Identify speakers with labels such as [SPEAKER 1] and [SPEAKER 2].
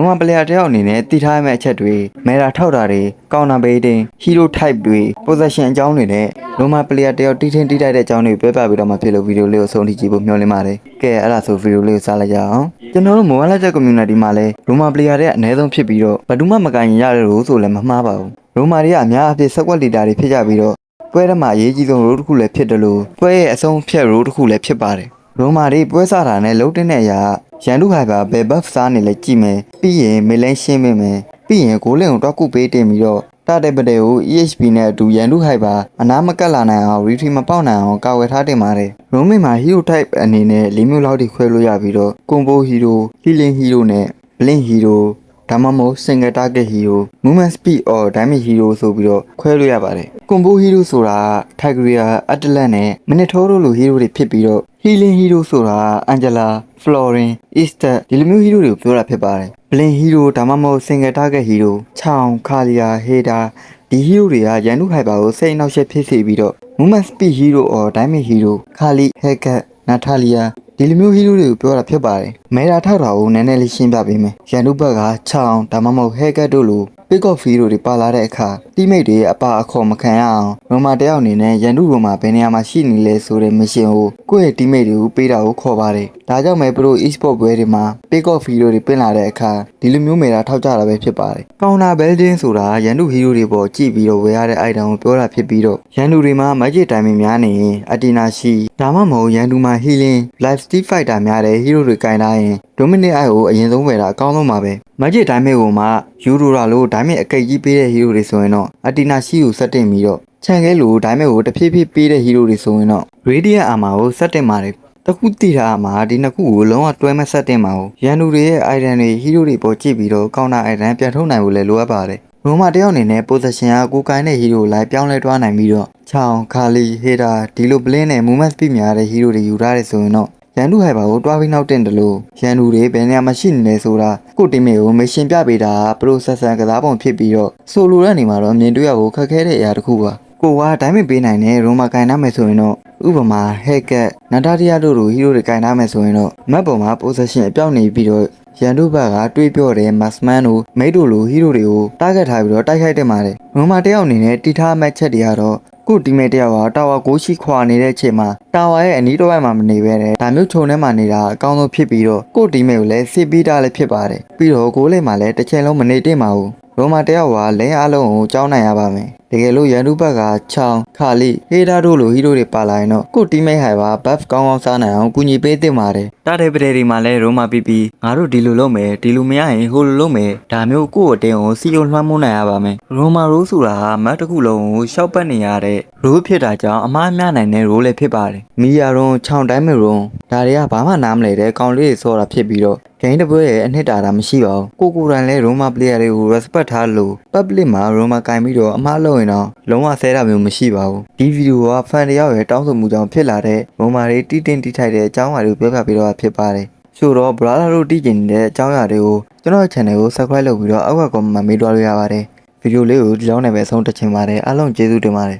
[SPEAKER 1] မာပလေယာတယောက်အနေနဲ့တည်ထားမယ့်အချက်တွေမဲတာထောက်တာတွေကောင်နာဘေးတင်ဟီရို type တွေ possession အကြောင်းတွေနဲ့ရိုမာပလေယာတယောက်တီးထင်းတီးတိုက်တဲ့အကြောင်းတွေပြောပြပြီးတော့မှဖြစ်လို့ဗီဒီယိုလေးကိုဆုံးထိကြည့်ဖို့မျှော်လင့်ပါတယ်ကဲအဲ့ဒါဆိုဗီဒီယိုလေးကိုစလိုက်ကြအောင်ကျွန်တော်တို့ Mobile Legends community မှာလည်းရိုမာပလေယာတွေကအနည်းဆုံးဖြစ်ပြီးတော့ဘယ်သူမှမကင်ရင်ရတယ်လို့ဆိုလည်းမမှားပါဘူးရိုမာတွေကအများအပြားစက်ကွက်လီတာတွေဖြစ်ကြပြီးတော့ပွဲထဲမှာအရေးကြီးဆုံး role တစ်ခုလည်းဖြစ်တယ်လို့ပွဲရဲ့အဆုံးဖြတ် role တစ်ခုလည်းဖြစ်ပါတယ်ရိုမာတွေပွဲစားတာနဲ့လုံးတင်တဲ့အရာရန်သူဟိုက်ပါဘယ် buff စားနေလဲကြည့်မယ်ပြီးရင်မေလင်းရှင်းမိမယ်ပြီးရင်ဂိုးလင်ကိုတွားကုပေးတင်ပြီးတော့တာတဲ့ပတဲ့ကို EHP နဲ့အတူရန်သူဟိုက်ပါအနာမကတ်လာနိုင်အောင် retreat မပေါက်နိုင်အောင်ကာဝယ်ထားတင်ပါတယ်ရိုမင်မှာ hero type အနေနဲ့၄မျိုးလောက်ထိခွဲလို့ရပြီးတော့ combo hero healing hero နဲ့ blink heroဒါမှမဟုတ် single target hero movement speed or damage hero ဆိုပြီးတော့ခွဲလို့ရပါတယ် combo hero ဆိုတာ Tigreal Atlas နဲ့ Minotaur တို့လို hero တွေဖြစ်ပြီးတော့ healing hero ဆိုတာ Angela Florin Easter ဒီလိုမျိုး hero တွေကိုပြောတာဖြစ်ပါတယ် blink hero ဒါမှမဟုတ် single target hero ချောင်းခါလီယာဟေဒါဒီ hero တွေကရန်သူဟိုက်ပါကိုစိတ်အနှောက်အယှက်ဖြစ်စေပြီးတော့ movement speed hero or damage hero ခါလီဟက်ကတ်နာထာလီယာဒီလိုမျိုး hero တွေကိုပြောတာဖြစ်ပါတယ်မဲတာထောက်တာကိုနည်းနည်းလေးရှင်းပြပေးမယ်ရန်သူဘက်ကချောင်းဒါမှမဟုတ်ဟက်ကတ်တို့လို pick off hero တွေပါလာတဲ့အခါ teammate တွေအပါအခေါ်မခံရအောင်ရိုမာတယောက်အနေနဲ့ရန်သူရိုမာဘယ်နေရာမှာရှိနေလဲဆိုတဲ့ mission ကိုကိုယ့်ရဲ့ teammate တွေကိုပေးတာကိုခေါ်ပါတယ်ဒါကြောင့်မဲ pro e-sport ပွဲတွေမှာ pick off hero တွေပင်လာတဲ့အခါဒီလိုမျိုးမဲတာထောက်ကြတာပဲဖြစ်ပါတယ် counter building ဆိုတာရန်သူ hero တွေပေါ်ကြည့်ပြီးတော့ဝယ်ရတဲ့ item ကိုပြောတာဖြစ်ပြီးတော့ရန်သူတွေမှာ magic timing များနေရင်အတီနာရှိဒါမှမဟုတ်ရန်သူမှာ healing life steal fighter များတဲ့ hero တွေကင်ထားရင် dominate eye ကိုအရင်ဆုံးဝယ်တာအကောင်းဆုံးပါပဲ magic timing ကိုမှယူရိုရာလို့ diamond အကိတ်ကြီးပေးတဲ့ hero တွေဆိုရင်တော့အတီနာရှိကိုစက်တင်ပြီးတော့ချန်ခဲလို့ diamond ကိုတဖြည်းဖြည်းပေးတဲ့ hero တွေဆိုရင်တော့ radiant armor ကိုစက်တင်ပါတယ်တခုတည်ထားမှာဒီနှစ်ခုကိုလုံးဝတွဲမဆက်တင်ပါဘူးရန်သူတွေရဲ့ item တွေ hero တွေပေါ်ကြည့်ပြီးတော့ counter item ပြန်ထုတ်နိုင်ဖို့လည်းလိုအပ်ပါတယ်ရိုမာတယောက်အနေနဲ့ position ကကိုကိုင်းတဲ့ hero လိုက်ပြောင်းလဲတွားနိုင်ပြီးတော့ချောင်းခါလီဟေဒါဒီလို blink နဲ့ movement speed များတဲ့ hero တွေယူထားတယ်ဆိုရင်တော့ရန်သူဟိုက်ပါကိုတွားပြီးနောက်တင်တယ်လို့ရန်သူတွေဘယ်နေရာမှာရှိနေလဲဆိုတာကို teammate ကို mission ပြပေးတာ processor ကစားပုံဖြစ်ပြီးတော့ဆိုလိုတဲ့နေမှာတော့မြင်တွေ့ရဖို့ခက်ခဲတဲ့အရာတစ်ခုပါကိုကဒိုင်းမပေးနိုင်တဲ့ရိုမာကင်ထားမယ်ဆိုရင်တော့ဥပမာဟက်ကတ်နာတာရီယာတို့လို hero တွေကင်ထားမယ်ဆိုရင်တော့ map ပေါ်မှာ possession အပြောင်းနေပြီးတော့ရန်သူဘက်ကတွေးပြောတဲ့ Maxman တို့ Mate တို့လို hero တွေကို target ထားပြီးတော့တိုက်ခိုက်တင်ပါတယ်ရိုမာတယောက်အနေနဲ့တီထားမှတ်ချက်တွေကတော့ကို teammate တယောက်ကတာဝါကိုရှိခွာနေတဲ့အချိန်မှာတာဝါရဲ့အနီးတစ်ဝိုက်မှာမနေဘဲနဲ့ဒါမျိုးခြုံထဲမှာနေတာအကောင်းဆုံးဖြစ်ပြီးတော့ကို teammate ကိုလည်းစစ်ပြီးတာလည်းဖြစ်ပါတယ်ပြီးတော့ကိုလေးမှာလည်းတစ်ချိန်လုံးမနေတင်ပါဘူးရိုမာတယောက်ကလင်းအားလုံးကိုကြောင်းနိုင်ရပါမယ်တကယ်လို့ရန်သူဘက်ကချောင်းခါလီဟေဒါတို့လို hero တွေပါလာရင်တော့ကို teammate ဟိုင်ပါ buff ကောင်းကောင်းစားနိုင်အောင်ကူညီပေးသင့်ပါတယ်တာတဲ့ပတဲ့တွေမှာလည်းရိုမာပီပီငါတို့ဒီလိုလုပ်မယ်ဒီလိုမရရင်ဟိုလိုလုပ်မယ်ဒါမျိုးကိုအတင်းကိုစီယုံလွှမ်းမိုးနိုင်ရပါမယ်ရိုမာရိုးဆိုတာမတ်တစ်ခုလုံးကိုရှောက်ပတ်နေရတဲ့ရိုးဖြစ်တာကြောင့်အမားများနိုင်တဲ့ရိုးလည်းဖြစ်ပါတယ်မီယာရွန်ချောင်းတိုင်းမရွန်ဒါတွေကဘာမှနားမလဲတဲ့ကောင်လေးတွေဆောတာဖြစ်ပြီးတော့ဂိမ်းတစ်ပွဲရဲ့အနှစ်တာမရှိပါဘူးကိုတိုင်လဲရိုမာ player တွေကို respect ထားလို့ public မှာရိုမာကင်ပြီးတော့အမှားလုပ်ရင်တော့လုံးဝဆဲတာမျိုးမရှိပါဘူးဒီဗီဒီယိုက fan တယောက်ရဲ့တောင်းဆိုမှုကြောင့်ဖြစ်လာတဲ့ရိုမာတွေတီးတင်တီးထိုက်တဲ့အကြောင်းအရာတွေကိုပြောပြပေးတော့ဖြစ်ပါတယ်ဆိုတော့ brother တို့တီးကျင်နေတဲ့အကြောင်းအရာတွေကိုကျွန်တော် channel ကို subscribe လုပ်ပြီးတော့အောက်က comment မှာမေးသွားလို့ရပါတယ်ဗီဒီယိုလေးကိုဒီလောက်နဲ့ပဲအဆုံးသတ်ချင်ပါတယ်အားလုံးကျေးဇူးတင်ပါတယ်